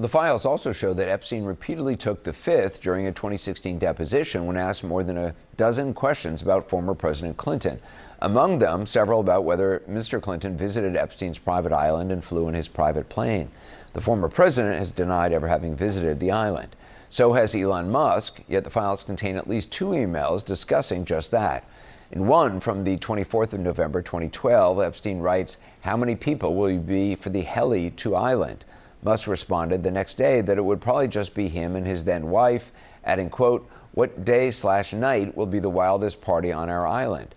The files also show that Epstein repeatedly took the fifth during a 2016 deposition when asked more than a dozen questions about former President Clinton. Among them, several about whether Mr. Clinton visited Epstein's private island and flew in his private plane. The former president has denied ever having visited the island. So has Elon Musk, yet the files contain at least two emails discussing just that. In one from the 24th of November 2012, Epstein writes, "How many people will you be for the heli to island?" Musk responded the next day that it would probably just be him and his then wife, adding, quote, "What day/night will be the wildest party on our island?"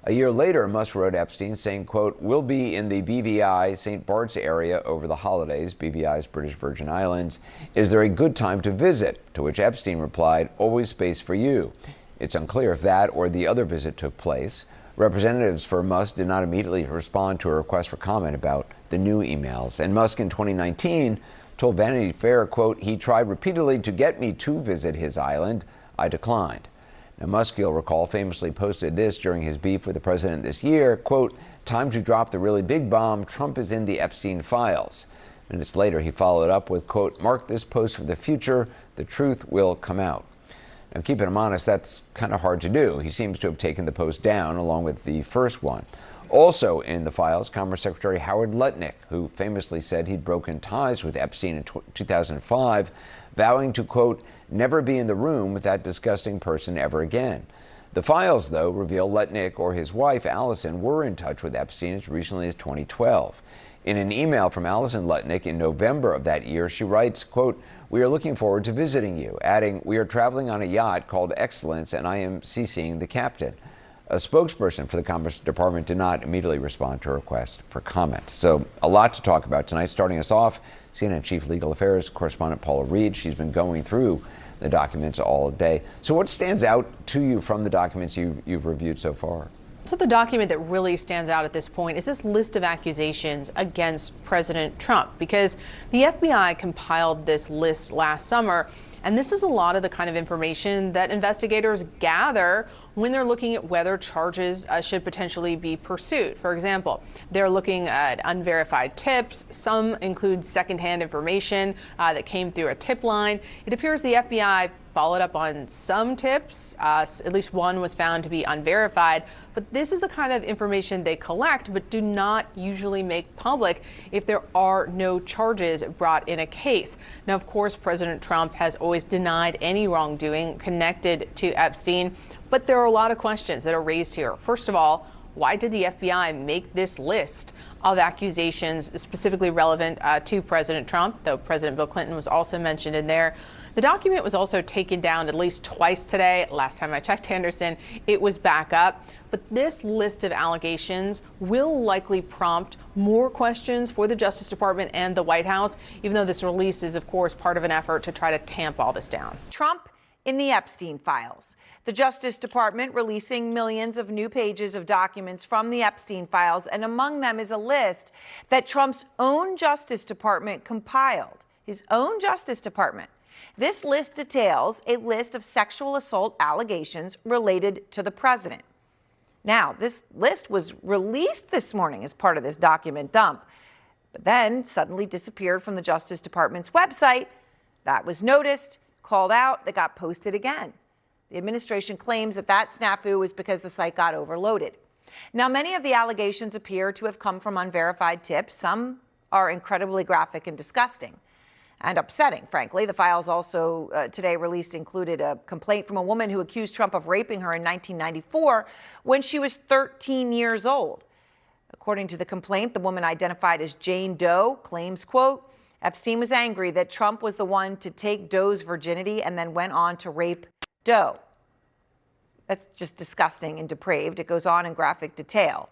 A year later, Musk wrote Epstein saying, quote, "We'll be in the BVI St. Bart's area over the holidays," BVI's British Virgin Islands. "Is there a good time to visit?" To which Epstein replied, "Always space for you." It's unclear if that or the other visit took place. Representatives for Musk did not immediately respond to a request for comment about the new emails. And Musk in 2019 told Vanity Fair, quote, "He tried repeatedly to get me to visit his island. I declined." Now, Musk, you'll recall, famously posted this during his beef with the president this year, quote, "Time to drop the really big bomb. Trump is in the Epstein files." Minutes later, he followed up with, quote, "Mark this post for the future. The truth will come out." Now, keeping him honest, that's kind of hard to do. He seems to have taken the post down along with the first one. Also in the files, Commerce Secretary Howard Lutnick, who famously said he'd broken ties with Epstein in 2005, vowing to, quote, "never be in the room with that disgusting person ever again." The files, though, reveal Lutnick or his wife, Allison, were in touch with Epstein as recently as 2012. In an email from Allison Lutnick in November of that year, she writes, quote, "We are looking forward to visiting you," adding, "We are traveling on a yacht called Excellence, and I am CCing the captain." A spokesperson for the Commerce Department did not immediately respond to a request for comment. So a lot to talk about tonight. Starting us off, CNN Chief Legal Affairs correspondent Paula Reed. She's been going through the documents all day. So what stands out to you from the documents you've reviewed so far? So the document that really stands out at this point is this list of accusations against President Trump, because the FBI compiled this list last summer, and this is a lot of the kind of information that investigators gather when they're looking at whether charges should potentially be pursued. For example, they're looking at unverified tips. Some include secondhand information that came through a tip line. It appears the FBI followed up on some tips. At least one was found to be unverified. But this is the kind of information they collect but do not usually make public if there are no charges brought in a case. Now, of course, President Trump has always denied any wrongdoing connected to Epstein. But there are a lot of questions that are raised here. First of all, why did the FBI make this list of accusations specifically relevant to President Trump, though President Bill Clinton was also mentioned in there? The document was also taken down at least twice today. Last time I checked, Anderson, it was back up. But this list of allegations will likely prompt more questions for the Justice Department and the White House, even though this release is, of course, part of an effort to try to tamp all this down. Trump in the Epstein files. The Justice Department releasing millions of new pages of documents from the Epstein files, and among them is a list that Trump's own Justice Department compiled, his own Justice Department. This list details a list of sexual assault allegations related to the president. Now, this list was released this morning as part of this document dump, but then suddenly disappeared from the Justice Department's website. That was noticed, called out, that got posted again. The administration claims that snafu was because the site got overloaded. Now, many of the allegations appear to have come from unverified tips. Some are incredibly graphic and disgusting and upsetting, frankly. The files also today released included a complaint from a woman who accused Trump of raping her in 1994 when she was 13 years old. According to the complaint, the woman, identified as Jane Doe, claims, quote, Epstein was angry that Trump was the one to take Doe's virginity and then went on to rape Doe. That's just disgusting and depraved. It goes on in graphic detail.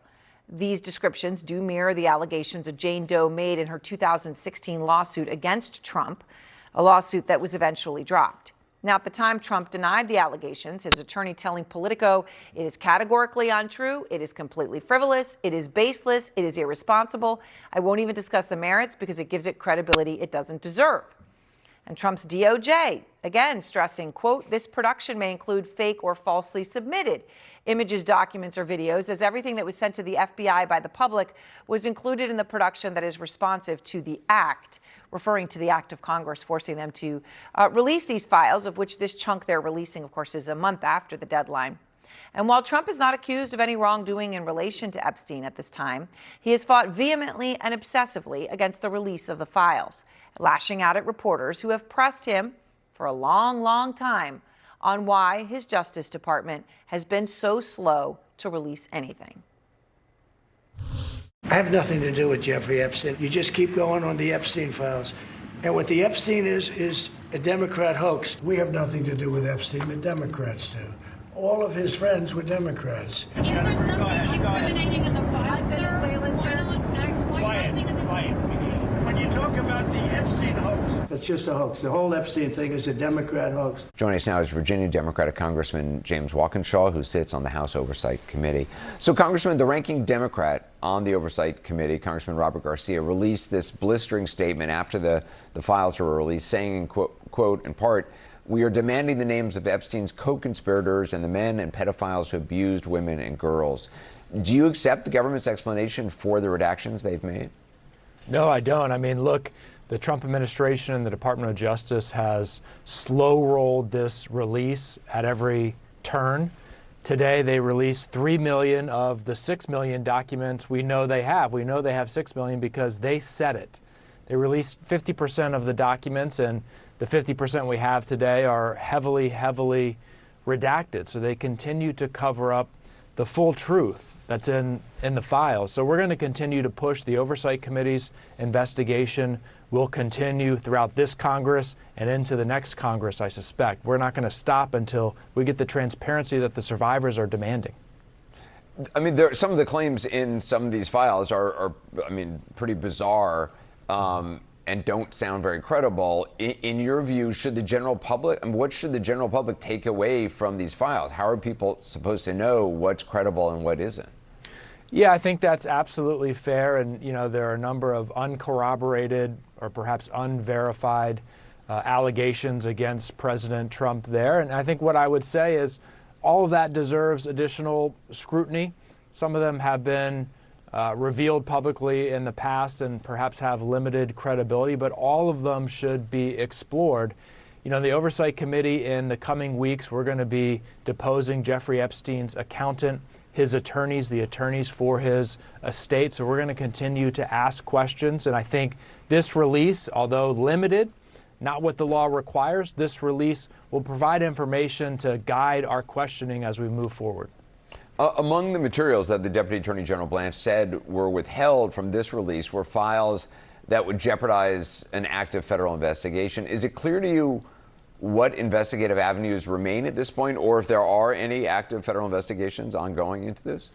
These descriptions do mirror the allegations that Jane Doe made in her 2016 lawsuit against Trump, a lawsuit that was eventually dropped. Now, at the time, Trump denied the allegations, his attorney telling Politico it is categorically untrue, it is completely frivolous, it is baseless, it is irresponsible. I won't even discuss the merits because it gives it credibility it doesn't deserve. And Trump's DOJ, again, stressing, quote, this production may include fake or falsely submitted images, documents, or videos, as everything that was sent to the FBI by the public was included in the production that is responsive to the act, referring to the act of Congress forcing them to release these files, of which this chunk they're releasing, of course, is a month after the deadline. And while Trump is not accused of any wrongdoing in relation to Epstein at this time, he has fought vehemently and obsessively against the release of the files, lashing out at reporters who have pressed him for a long, long time on why his Justice Department has been so slow to release anything. I have nothing to do with Jeffrey Epstein. You just keep going on the Epstein files. And what the Epstein is a Democrat hoax. We have nothing to do with Epstein. The Democrats do. All of his friends were Democrats. Is there something incriminating in the files, sir? Quiet. When you talk about the Epstein hoax, it's just a hoax. The whole Epstein thing is a Democrat hoax. Joining us now is Virginia Democratic Congressman James Walkinshaw, who sits on the House Oversight Committee. So, Congressman, the ranking Democrat on the Oversight Committee, Congressman Robert Garcia, released this blistering statement after the files were released, saying, quote, in part, we are demanding the names of Epstein's co-conspirators and the men and pedophiles who abused women and girls. Do you accept the government's explanation for the redactions they've made? No, I don't. I mean, look, the Trump administration and the Department of Justice has slow-rolled this release at every turn. Today, they released 3 million of the 6 million documents we know they have. We know they have 6 million because they said it. They released 50% of the documents, and the 50% we have today are heavily redacted. So they continue to cover up the full truth that's in the files. So we're going to continue to push the Oversight Committee's investigation. Will continue throughout this Congress and into the next Congress, I suspect. We're not going to stop until we get the transparency that the survivors are demanding. I mean, some of the claims in some of these files are pretty bizarre. And don't sound very credible. In your view, should the general public, what should the general public take away from these files? How are people supposed to know what's credible and what isn't? Yeah, I think that's absolutely fair. And, there are a number of uncorroborated or perhaps unverified allegations against President Trump there. And I think what I would say is all of that deserves additional scrutiny. Some of them have been revealed publicly in the past and perhaps have limited credibility, but all of them should be explored. The Oversight Committee in the coming weeks, we're going to be deposing Jeffrey Epstein's accountant, his attorneys, the attorneys for his estate. So we're going to continue to ask questions. And I think this release, although limited, not what the law requires, this release will provide information to guide our questioning as we move forward. Among the materials that the Deputy Attorney General Blanche said were withheld from this release were files that would jeopardize an active federal investigation. Is it clear to you what investigative avenues remain at this point, or if there are any active federal investigations ongoing into this?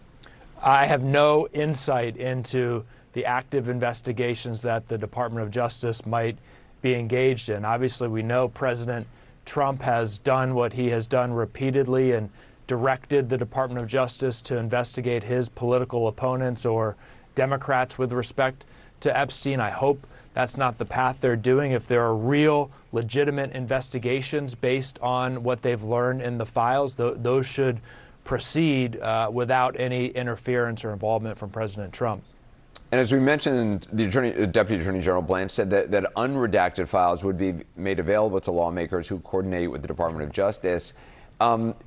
I have no insight into the active investigations that the Department of Justice might be engaged in. Obviously, we know President Trump has done what he has done repeatedly and directed the Department of Justice to investigate his political opponents or Democrats with respect to Epstein. I hope that's not the path they're doing. If there are real, legitimate investigations based on what they've learned in the files, those should proceed without any interference or involvement from President Trump. And as we mentioned, the Deputy Attorney General Blanche said that unredacted files would be made available to lawmakers who coordinate with the Department of Justice.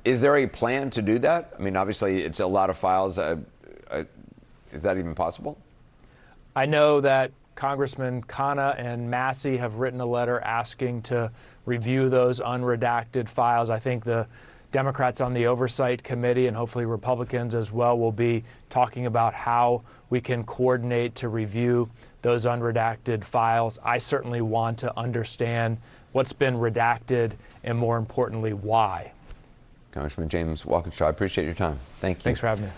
Is there a plan to do that? I mean, obviously, it's a lot of files. Is that even possible? I know that Congressman Khanna and Massey have written a letter asking to review those unredacted files. I think the Democrats on the Oversight Committee and hopefully Republicans as well will be talking about how we can coordinate to review those unredacted files. I certainly want to understand what's been redacted and, more importantly, why. Congressman James Walkinshaw, I appreciate your time. Thank you. Thanks for having me.